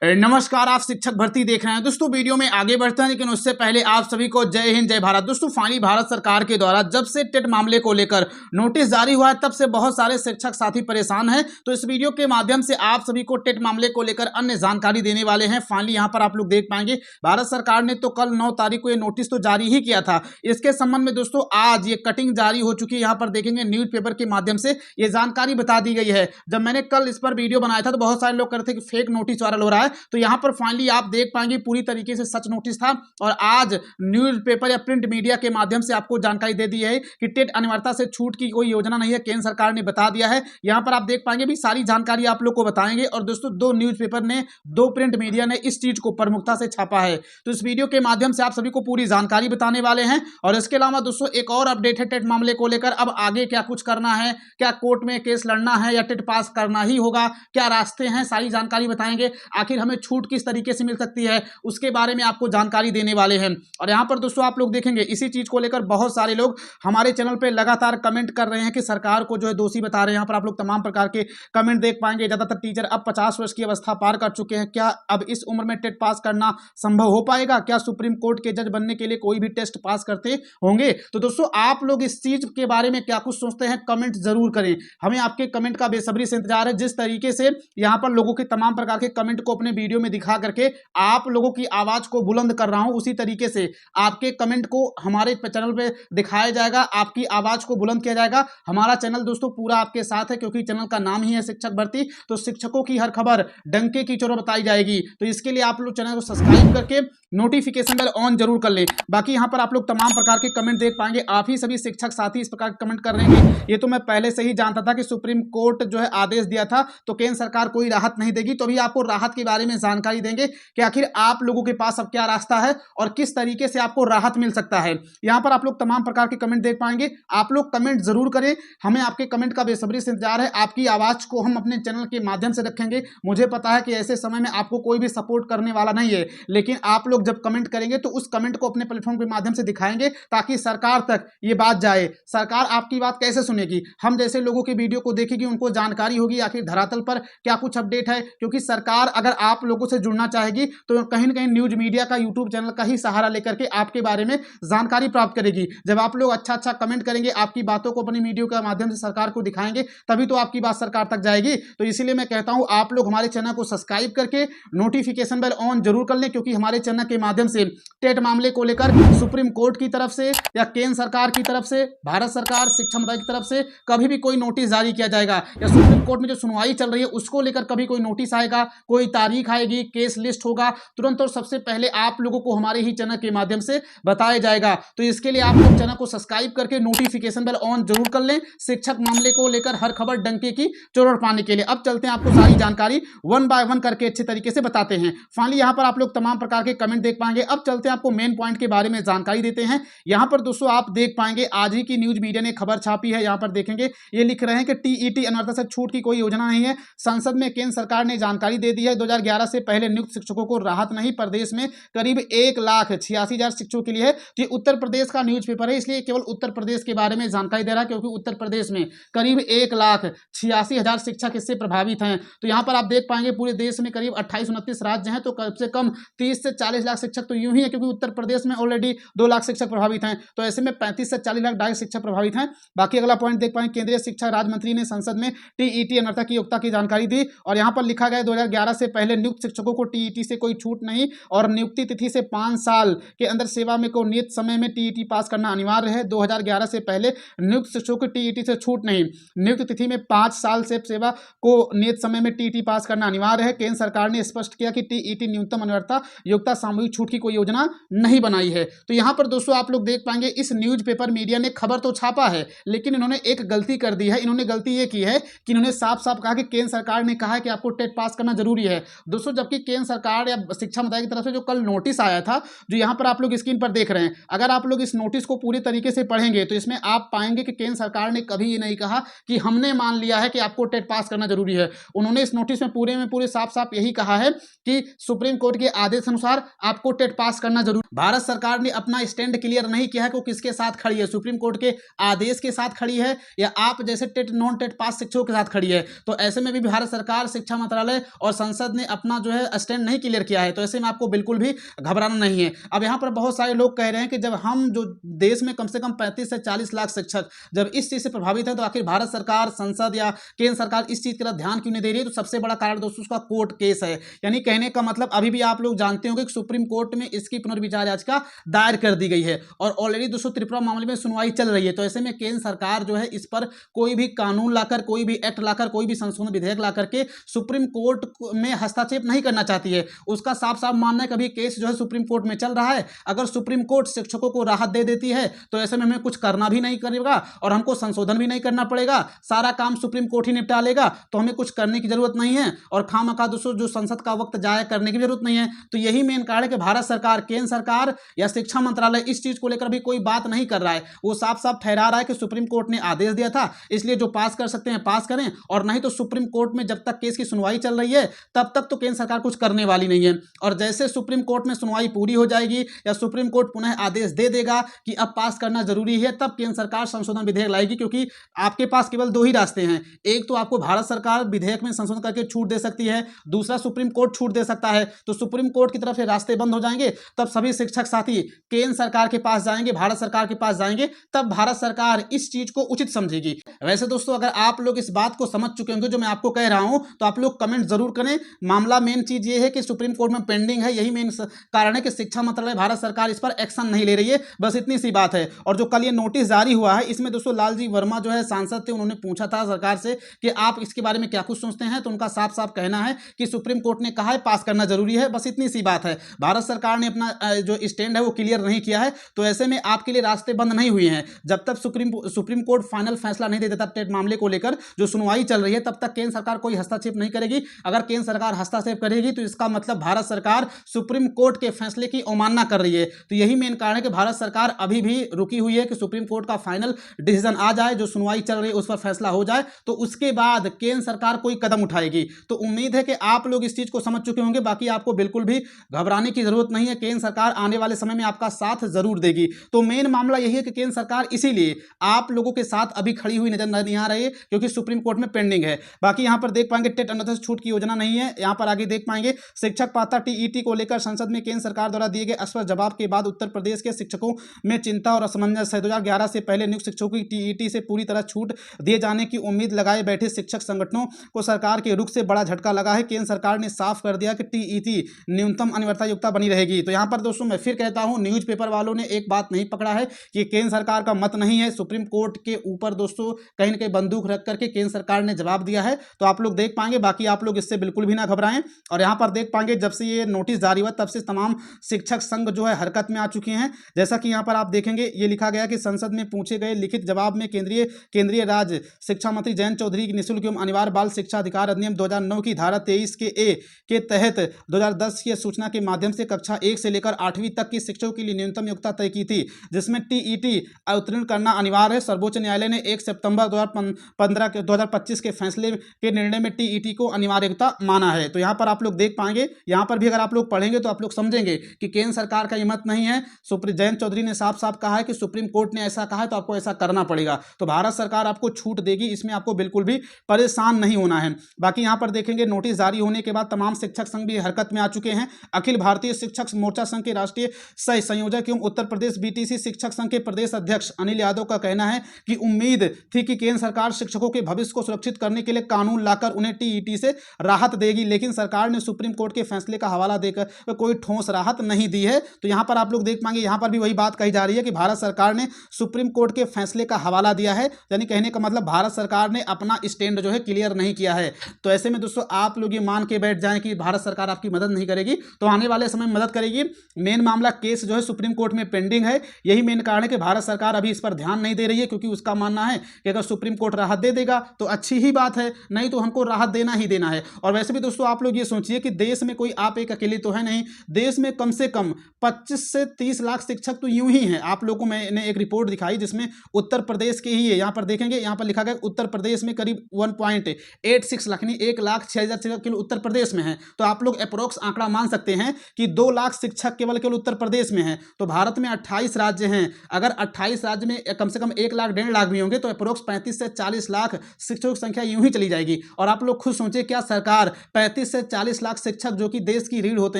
नमस्कार, आप शिक्षक भर्ती देख रहे हैं। दोस्तों वीडियो में आगे बढ़ते हैं, लेकिन उससे पहले आप सभी को जय हिंद जय भारत। दोस्तों फाइनली भारत सरकार के द्वारा जब से टेट मामले को लेकर नोटिस जारी हुआ है, तब से बहुत सारे शिक्षक साथी परेशान हैं। तो इस वीडियो के माध्यम से आप सभी को टेट मामले को लेकर अन्य जानकारी देने वाले हैं। फाइनली यहाँ पर आप लोग देख पाएंगे, भारत सरकार ने तो कल 9 तारीख को ये नोटिस तो जारी ही किया था। इसके संबंध में दोस्तों आज ये कटिंग जारी हो चुकी है। यहाँ पर देखेंगे न्यूज पेपर के माध्यम से ये जानकारी बता दी गई है। जब मैंने कल इस पर वीडियो बनाया था तो बहुत सारे लोग कह रहे थे कि फेक नोटिस वायरल हो रहा है, तो यहाँ पर फाइनली आप देख पाएंगे पूरी तरीके से सच नोटिस था और आज न्यूज पेपर या प्रिंट मीडिया के माध्यम से आपको जानकारी दे दी है कि टेट अनिवार्यता से छूट की कोई योजना नहीं है, केंद्र सरकार ने बता दिया है। यहां पर आप देख पाएंगे भी सारी जानकारी आप लोग को बताएंगे। और दोस्तों 2 न्यूज पेपर ने, 2 प्रिंट मीडिया ने इस चीज को प्रमुखता से छापा है। तो इस वीडियो के माध्यम से आप सभी को पूरी जानकारी बताने वाले हैं। और इसके अलावा दोस्तों एक और अपडेट है टेट मामले को लेकर। अब आगे क्या कुछ करना है, क्या कोर्ट में केस लड़ना है या टेट पास करना ही होगा, क्या रास्ते हैं, सारी जानकारी बताएंगे। आखिर हमें छूट किस तरीके से मिल सकती है, उसके बारे में आपको जानकारी देने वाले हैं। और यहां पर दोस्तों आप लोग देखेंगे इसी चीज को लेकर बहुत सारे लोग हमारे चैनल पे लगातार कमेंट कर रहे हैं कि सरकार को जो है दोषी बता रहे हैं। यहां पर आप लोग तमाम प्रकार के कमेंट देख पाएंगे। ज्यादातर टीचर अब 50 वर्ष की अवस्था पार कर चुके हैं, क्या अब इस उम्र में टेट पास करना संभव हो पाएगा, क्या सुप्रीम कोर्ट के जज बनने के लिए कोई भी टेस्ट पास करते होंगे। तो दोस्तों आप लोग इस चीज के बारे में क्या कुछ सोचते हैं, कमेंट जरूर करें। हमें आपके कमेंट का बेसब्री से इंतजार है। जिस तरीके से यहां पर लोगों के तमाम प्रकार के कमेंट को अपने वीडियो में दिखा करके आप लोगों की आवाज को बुलंद कर रहा हूं, उसी तरीके से आपके कमेंट को हमारे चैनल पे दिखाया जाएगा, आपकी आवाज को बुलंद किया जाएगा। हमारा चैनल दोस्तों पूरा आपके साथ है, क्योंकि चैनल का नाम ही है शिक्षक भर्ती। तो शिक्षकों की हर खबर डंके की चोर बताई जाएगी। तो इसके लिए आप लोग चैनल को सब्सक्राइब करके नोटिफिकेशन बेल ऑन जरूर कर लें। बाकी यहां पर आप लोग तमाम प्रकार के कमेंट देख पाएंगे। आप ही सभी शिक्षक साथी इस प्रकार कमेंट कर रहे हैं। ये तो मैं पहले से ही जानता था कि सुप्रीम कोर्ट जो है आदेश दिया था तो केंद्र सरकार कोई राहत नहीं देगी। तो अभी आपको राहत के बारे में जानकारी देंगे कि आखिर आप लोगों के पास अब क्या रास्ता है और किस तरीके से आपको राहत मिल सकता है। यहां पर आप लोग तमाम प्रकार के कमेंट देख पाएंगे। आप लोग कमेंट जरूर करें, हमें आपके कमेंट का बेसब्री से इंतजार है। आपकी आवाज को हम अपने चैनल के माध्यम से रखेंगे। मुझे पता है कि ऐसे समय में आपको कोई भी सपोर्ट करने वाला नहीं है, लेकिन आप लोग जब कमेंट करेंगे तो उस कमेंट को अपने प्लेटफॉर्म के माध्यम से दिखाएंगे ताकि सरकार तक ये बात जाए। सरकार आपकी बात कैसे सुनेगी, हम जैसे लोगों की वीडियो को देखेगी, उनको जानकारी होगी आखिर धरातल पर क्या कुछ अपडेट है। क्योंकि सरकार अगर आप लोगों से जुड़ना चाहेगी तो कहीं ना कहीं न्यूज मीडिया का, यूट्यूब चैनल का ही सहारा लेकर के आपके बारे में जानकारी प्राप्त करेगी। जब आप लोग अच्छा कमेंट करेंगे, आपकी बातों को अपनी वीडियो के माध्यम से सरकार को दिखाएंगे, तभी तो आपकी बात सरकार तक जाएगी। तो इसीलिए मैं कहता हूं आप लोग हमारे चैनल को सब्सक्राइब करके नोटिफिकेशन बेल ऑन जरूर कर लें, क्योंकि हमारे चैनल के माध्यम से टेट मामले को लेकर सुप्रीम कोर्ट की तरफ से या केंद्र सरकार की तरफ से, भारत सरकार शिक्षा मंत्रालय की तरफ से कभी भी कोई नोटिस जारी किया जाएगा या सुप्रीम कोर्ट में जो सुनवाई चल रही है उसको लेकर कभी कोई नोटिस आएगा, कोई तारीख आएगी, केस लिस्ट होगा, तुरंत और सबसे पहले आप लोगों को हमारे ही चैनल के माध्यम से बताया जाएगा। तो इसके लिए आप लोग चैनल को सब्सक्राइब करके नोटिफिकेशन बेल ऑन जरूर कर लें, शिक्षक मामले को लेकर हर खबर डंके की चोर पाने के लिए। अब चलते हैं, आपको सारी जानकारी 1 बाय 1 करके अच्छे तरीके से बताते हैं। फाइनली यहां पर आप लोग तमाम प्रकार के कमेंट देख पाएंगे। अब चलते हैं, आपको मेन पॉइंट के बारे में जानकारी देते हैं। यहां पर दोस्तों आप देख पाएंगे आज ही की न्यूज मीडिया ने खबर छापी है। यहां पर देखेंगे ये लिख रहे हैं कि टीईटी अनिवार्यता से छूट की कोई योजना नहीं है। संसद में केंद्र सरकार ने जानकारी दे दी है, 2011 से पहले नियुक्त शिक्षकों को राहत नहीं। प्रदेश में करीब 1,86,000 शिक्षकों के लिए है। तो ये उत्तर प्रदेश का न्यूज़पेपर है, इसलिए केवल उत्तर प्रदेश के बारे में जानकारी दे रहा है, क्योंकि उत्तर प्रदेश में करीब 1,86,000 शिक्षक इससे प्रभावित हैं। तो यहाँ पर आप देख पाएंगे पूरे देश में करीब 28-29 राज्य हैं, तो कम से कम 30 से 40 लाख शिक्षक तो यूं ही है, क्योंकि उत्तर प्रदेश में ऑलरेडी 2 लाख शिक्षक प्रभावित हैं। तो ऐसे में 35 से 40 लाख डायरेक्ट शिक्षक प्रभावित हैं। बाकी अगला पॉइंट देख पाएंगे, केंद्रीय शिक्षा राज्य मंत्री ने संसद में टीईटी अनिवार्यता की योग्यता की जानकारी दी और यहाँ पर लिखा गया 2011 से पहले नियुक्त शिक्षकों को टीईटी से कोई छूट नहीं और नियुक्ति तिथि से 5 साल के अंदर सेवा में को नियत समय में टीईटी पास करना अनिवार्य है। 2011 से पहले नियुक्त शिक्षकों को टीईटी से छूट नहीं, नियुक्त तिथि में 5 साल से सेवा को नियत समय में टीईटी पास करना अनिवार्य है। केंद्र सरकार ने स्पष्ट किया कि टीईटी न्यूनतम अनिवार्यता योग्यता सामूहिक छूट की कोई योजना नहीं बनाई है। तो यहाँ पर दोस्तों आप लोग देख पाएंगे इस न्यूज पेपर मीडिया ने खबर तो छापा है, लेकिन इन्होंने एक गलती कर दी है। इन्होंने गलती ये की है कि इन्होंने साफ साफ कहा कि केंद्र सरकार ने कहा है कि आपको टेट पास करना जरूरी है। दोस्तों जबकि केंद्र सरकार या शिक्षा मंत्रालय की तरफ से जो कल नोटिस आया था, जो यहाँ पर आप लोग स्क्रीन पर देख रहे हैं, अगर आप लोग इस नोटिस को पूरी तरीके से पढ़ेंगे तो इसमें आप पाएंगे कि केंद्र सरकार ने कभी ये नहीं कहा कि हमने मान लिया है कि आपको टेट पास करना जरूरी है। उन्होंने इस नोटिस में पूरे साफ साफ यही कहा है कि सुप्रीम कोर्ट के आदेश अनुसार आपको टेट पास करना जरूरी। भारत सरकार ने अपना स्टैंड क्लियर नहीं किया है कि वो किसके साथ खड़ी है, सुप्रीम कोर्ट के आदेश के साथ खड़ी है या आप जैसे टेट नॉन टेट पास शिक्षकों के साथ खड़ी है। तो ऐसे में भी भारत सरकार, शिक्षा मंत्रालय और संसद ने अपना जो है स्टैंड नहीं क्लियर किया है, तो ऐसे में आपको बिल्कुल भी घबराना नहीं है। अब यहाँ पर बहुत सारे लोग कह रहे हैं कि जब हम जो देश में कम से कम 35 से 40 लाख शिक्षक जब इस चीज़ से प्रभावित है, तो आखिर भारत सरकार, संसद या केंद्र सरकार इस चीज़ की तरफ ध्यान क्यों नहीं दे रही है? तो सबसे बड़ा कारण दोस्तों उसका कोर्ट केस है। यानी कहने का मतलब अभी भी आप लोग जानते होंगे कि सुप्रीम कोर्ट में इसकी पुनर्विचार याचिका दायर कर दी गई है और ऑलरेडी दोस्तों त्रिपुरा मामले में सुनवाई चल रही है। तो ऐसे में केंद्र सरकार जो है इस पर कोई भी कानून लाकर, कोई भी एक्ट लाकर, कोई भी संशोधन विधेयक ला करके सुप्रीम कोर्ट में हस्तक्षेप नहीं करना चाहती है। उसका साफ साफ मानना है कभी केस जो है सुप्रीम कोर्ट में चल रहा है, अगर सुप्रीम कोर्ट शिक्षकों को राहत दे देती है तो ऐसे में हमें कुछ करना भी नहीं करेगा और हमको संशोधन भी नहीं करना पड़ेगा, सारा काम सुप्रीम कोर्ट ही निपटा लेगा, तो हमें कुछ करने की जरूरत नहीं है और खामखा दोस्तों जो संसद का वक्त जाया करने की जरूरत नहीं है। तो यही मेन कारण है कि भारत सरकार, केंद्र सरकार या शिक्षा मंत्रालय इस चीज को लेकर भी कोई बात नहीं कर रहा है। वो साफ साफ ठहरा रहा है कि सुप्रीम कोर्ट ने आदेश दिया था, इसलिए जो पास कर सकते हैं पास करें, और नहीं तो सुप्रीम कोर्ट में जब तक केस की सुनवाई चल रही है तब तक तो केंद्र सरकार कुछ करने वाली नहीं है। और जैसे सुप्रीम कोर्ट में सुनवाई पूरी हो जाएगी या सुप्रीम कोर्ट पुनः आदेश दे देगा कि अब पास करना जरूरी है, तब केंद्र सरकार संशोधन विधेयक लाएगी। क्योंकि आपके पास केवल दो ही रास्ते हैं, एक तो आपको भारत सरकार विधेयक में संशोधन करके छूट दे सकती है, दूसरा सुप्रीम कोर्ट छूट दे सकता है। तो सुप्रीम कोर्ट की तरफ से रास्ते बंद हो जाएंगे, तब सभी शिक्षक साथी केंद्र सरकार के पास जाएंगे, भारत सरकार के पास जाएंगे, तब भारत सरकार इस चीज को उचित समझेगी। वैसे दोस्तों अगर आप लोग इस बात को समझ चुके होंगे जो मैं आपको कह रहा हूं, तो आप लोग कमेंट जरूर करें। मामला मेन चीज ये है कि सुप्रीम कोर्ट में पेंडिंग है, यही मेन कारण है कि शिक्षा मंत्रालय, भारत सरकार इस पर एक्शन नहीं ले रही है, बस इतनी सी बात है। और जो कल ये नोटिस जारी हुआ है, इसमें दोस्तों लालजी वर्मा जो है सांसद थे, उन्होंने पूछा था सरकार से कि आप इसके बारे में क्या कुछ सोचते हैं, तो उनका साफ साफ कहना है कि सुप्रीम कोर्ट ने कहा है पास करना जरूरी है, बस इतनी सी बात है। भारत सरकार ने अपना जो स्टैंड है वो क्लियर नहीं किया है, तो ऐसे में आपके लिए रास्ते बंद नहीं हुए हैं। जब तक सुप्रीम कोर्ट फाइनल फैसला नहीं दे देता टेट मामले को लेकर, जो सुनवाई चल रही है, तब तक केंद्र सरकार कोई हस्तक्षेप नहीं करेगी। अगर केंद्र सरकार हस्तक्षेप करेगी तो इसका मतलब भारत सरकार सुप्रीम कोर्ट के फैसले की अवमानना कर रही है। तो यही मेन कारण है कि भारत सरकार अभी भी रुकी हुई है कि सुप्रीम कोर्ट का फाइनल डिसीजन आ जाए, जो सुनवाई चल रही है उस पर फैसला हो जाए, तो उसके बाद केंद्र सरकार कोई कदम उठाएगी। तो उम्मीद है कि आप लोग इस चीज को समझ चुके होंगे। बाकी आपको बिल्कुल भी घबराने की जरूरत नहीं है, केंद्र सरकार आने वाले समय में आपका साथ जरूर देगी। तो मेन मामला यही है कि केंद्र सरकार इसीलिए आप लोगों के साथ अभी खड़ी हुई नजर नहीं आ रही है, क्योंकि सुप्रीम कोर्ट में पेंडिंग है। बाकी यहां पर देख पाएंगे टेट अन्यथा छूट की योजना नहीं है। यहां पर आगे देख पाएंगे शिक्षक पात्रता टीईटी को लेकर संसद में केंद्र सरकार द्वारा दिए गए स्पष्ट जवाब के बाद उत्तर प्रदेश के शिक्षकों में चिंता और असमंजस है। 2011 से पहले नियुक्त शिक्षकों की टीईटी से पूरी तरह छूट दिए जाने की उम्मीद लगाए बैठे शिक्षक संगठनों को सरकार के रुख से बड़ा झटका लगा है। केंद्र सरकार ने साफ कर दिया कि टीईटी न्यूनतम अनिवार्यता युक्ता बनी रहेगी। तो यहां पर दोस्तों मैं फिर कहता हूं, न्यूज़पेपर वालों ने एक बात नहीं पकड़ा है कि केंद्र सरकार का मत नहीं है। सुप्रीम कोर्ट के ऊपर दोस्तों कहीं ना कहीं बंदूक रख करके केंद्र सरकार ने जवाब दिया है, तो आप लोग देख पाएंगे। बाकी आप लोग इससे बिल्कुल भी ना घबराएं। और यहां पर देख पाएंगे जब से ये नोटिस जारी हुआ तब से तमाम शिक्षक संघ जो है हरकत में आ चुके हैं। जैसा कि यहां पर आप देखेंगे ये लिखा गया कि संसद में पूछे गए लिखित जवाब में केंद्रीय राज्य शिक्षा मंत्री जयंत चौधरी की निःशुल्क एवं अनिवार्य बाल शिक्षा अधिकार अधिनियम 2009 की धारा 23 के ए के तहत 2010 की सूचना के माध्यम से कक्षा 1 से लेकर 8वीं तक की शिक्षकों के लिए न्यूनतम योग्यता तय की थी, जिसमें टीईटी उत्तीर्ण करना अनिवार्य है। सर्वोच्च न्यायालय ने 1 सितंबर 2025 के फैसले के निर्णय में टीईटी को अनिवार्यता माना है। तो यहाँ पर आप लोग देख पाएंगे, यहाँ पर भी अगर आप लोग पढ़ेंगे तो आप लोग समझेंगे कि केंद्र सरकार का ये मत नहीं है। जयंत चौधरी ने साफ साफ कहा है कि सुप्रीम कोर्ट ने ऐसा कहा है तो आपको ऐसा करना पड़ेगा। तो भारत सरकार आपको छूट देगी, इसमें आपको बिल्कुल भी परेशान नहीं होना है। बाकी यहाँ पर देखेंगे नोटिस जारी होने के बाद तमाम शिक्षक संघ भी हरकत में आ चुके हैं। अखिल भारतीय शिक्षक मोर्चा संघ के राष्ट्रीय सह संयोजक एवं उत्तर प्रदेश बीटीसी शिक्षक संघ के प्रदेश अध्यक्ष अनिल यादव का कहना है कि उम्मीद थी कि केंद्र सरकार शिक्षकों के भविष्य को सुरक्षित करने के लिए कानून लाकर उन्हें टीईटी से राहत देगी, लेकिन सरकार ने सुप्रीम कोर्ट के फैसले का हवाला देकर कोई ठोस राहत नहीं दी है। तो यहाँ पर आप लोग देख पाएंगे, यहाँ पर भी वही बात कही जा रही है कि भारत सरकार ने सुप्रीम कोर्ट के फैसले का हवाला दिया है, यानी कहने का मतलब भारत सरकार ने अपना स्टैंड जो है क्लियर नहीं किया है। तो ऐसे में दोस्तों आप लोग ये मान के बैठ जाएं कि भारत सरकार आपकी मदद नहीं करेगी, तो आने वाले समय में मदद करेगी। मेन मामला केस जो है सुप्रीम कोर्ट में पेंडिंग है, यही मेन कारण है कि भारत सरकार अभी इस पर ध्यान नहीं दे रही है, क्योंकि उसका मानना है कि अगर सुप्रीम कोर्ट राहत दे देगा तो अच्छी ही बात है, नहीं तो हमको राहत देना ही देना है। और वैसे भी दोस्तों आप लोग ये सोचिए कि देश में कोई आप एक अकेले तो है नहीं, देश में कम से कम 25 से 30 लाख शिक्षक तो यूं ही हैं। आप लोगों को मैंने एक रिपोर्ट दिखाई जिसमें उत्तर प्रदेश के ही है, यहाँ पर देखेंगे, यहाँ पर लिखा गया उत्तर प्रदेश में करीब 1.86 लाख यानी 1,06,000 शिक्षक केवल उत्तर प्रदेश में है। तो आप लोग अप्रोक्स आंकड़ा मान सकते हैं कि 2 लाख शिक्षक केवल उत्तर प्रदेश में है। तो भारत में 28 राज्य हैं, अगर 28 राज्य में कम से कम 1 लाख 1.5 लाख भी होंगे तो अप्रोक्स 35 से 40 लाख शिक्षकों की संख्या यूं ही चली जाएगी। और आप लोग खुद सोचिए, क्या सरकार 35 से 40 लाख शिक्षक जो कि देश की रीढ़ होते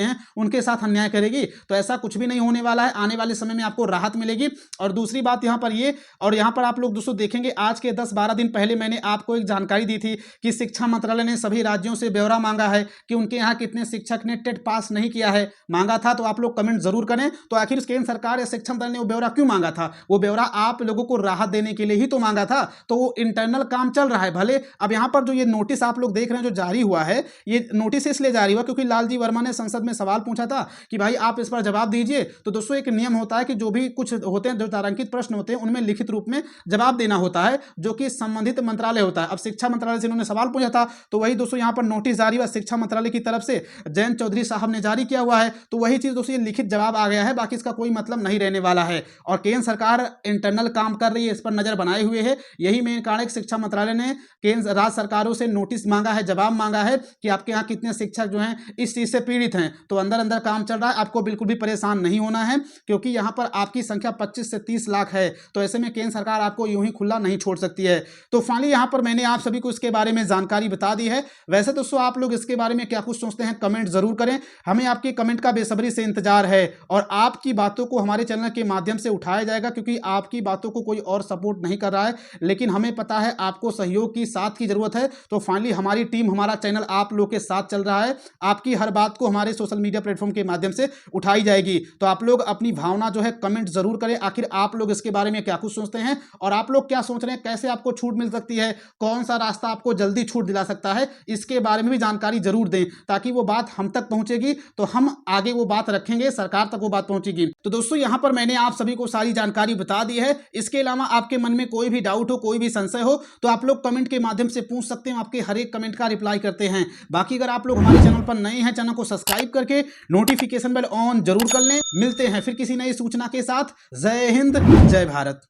हैं उनके साथ अन्याय करेगी? तो ऐसा कुछ भी नहीं होने वाला है। आने वाले समय में आपको राहत मिलेगी। और दूसरी बात यहाँ पर ये, और यहाँ पर आप लोग दोस्तों देखेंगे आज के 10-12 दिन पहले मैंने आपको एक जानकारी दी थी कि शिक्षा मंत्रालय ने सभी राज्यों से ब्यौरा मांगा है कि उनके यहाँ कितने शिक्षक ने टेट पास नहीं किया है। मांगा था तो आप लोग कमेंट जरूर करें। तो आखिर केंद्र सरकार या शिक्षा मंत्रालय ने वो ब्यौरा क्यों मांगा था? वो ब्यौरा आप लोगों को राहत देने के लिए ही तो मांगा था। तो वो इंटरनल काम चल रहा है। भले अब यहाँ पर जो ये नोटिस आप लोग देख रहे हैं जो जारी हुआ है, ये नोटिस इसलिए जारी हुआ क्योंकि लालजी वर्मा ने संसद में सवाल पूछा था कि भाई आप इस पर जवाब दीजिए। तो दोस्तों एक नियम होता है कि जो भी कुछ होते हैं, जो तारांकित प्रश्न होते हैं, उनमें लिखित रूप में जवाब देना होता है जो कि संबंधित मंत्रालय होता है। अब शिक्षा मंत्रालय से इन्होंने सवाल पूछा था तो वही दोस्तों यहाँ पर नोटिस जारी हुआ शिक्षा मंत्रालय की तरफ से, जयंत चौधरी साहब ने जारी किया हुआ है। तो वही चीज दोस्तों ये लिखित जवाब आ गया है, बाकी इसका कोई मतलब नहीं रहने वाला है। और केंद्र सरकार इंटरनल काम कर रही है, इस पर नजर बनाए हुए है। यही मेन कारण है कि शिक्षा मंत्रालय ने केंद्र राज्य सरकारों से नोटिस मांगा है, जवाब मांगा है कि आपके यहाँ कितने शिक्षक जो हैं इस चीज से पीड़ित हैं। तो अंदर अंदर काम चल रहा है, आपको बिल्कुल भी परेशान नहीं होना है क्योंकि यहाँ पर आपकी संख्या 25 से 30 लाख है। तो ऐसे में केंद्र सरकार आपको यूं ही खुला नहीं छोड़ सकती है। तो फाइनली यहाँ पर मैंने आप सभी को इसके बारे में जानकारी बता दी है। वैसे दोस्तों आप लोग इसके बारे में क्या कुछ सोचते हैं कमेंट जरूर करें। हमें आपके कमेंट का बेसब्री से इंतजार है और आपकी बातों को हमारे चैनल के माध्यम से उठाया जाएगा क्योंकि आपकी बातों को कोई और सपोर्ट नहीं कर रहा है, लेकिन हमें पता है आपको सहयोग की साथ की जरूरत है। तो फाइनली हमारी टीम, हमारा चैनल आप लोग के साथ चल रहा है। आपकी हर बात को हमारे सोशल मीडिया प्लेटफॉर्म के माध्यम से उठाई जाएगी। तो आप लोग अपनी भावना जो है कमेंट जरूर करें। आखिर आप लोग इसके बारे में क्या कुछ सोचते हैं और आप लोग क्या सोच रहे हैं, कैसे आपको छूट मिल सकती है, कौन सा रास्ता आपको जल्दी छूट दिला सकता है, इसके बारे में भी जानकारी जरूर दें ताकि वो बात हम तक पहुंचेगी तो हम आगे वो बात रखेंगे, सरकार तक वो बात पहुंचेगी। तो दोस्तों यहाँ पर मैंने आप सभी को सारी जानकारी बता दी है। इसके अलावा आपके मन में कोई भी डाउट हो, कोई भी संशय हो तो आप लोग कमेंट के माध्यम से पूछ सकते हैं। आपके हर एक कमेंट का रिप्लाई करते हैं। बाकी अगर आप लोग हमारे चैनल पर नए हैं, चैनल को सब्सक्राइब करके नोटिफिकेशन बेल ऑन जरूर कर लें। मिलते हैं फिर किसी नई सूचना के साथ। जय हिंद, जय भारत।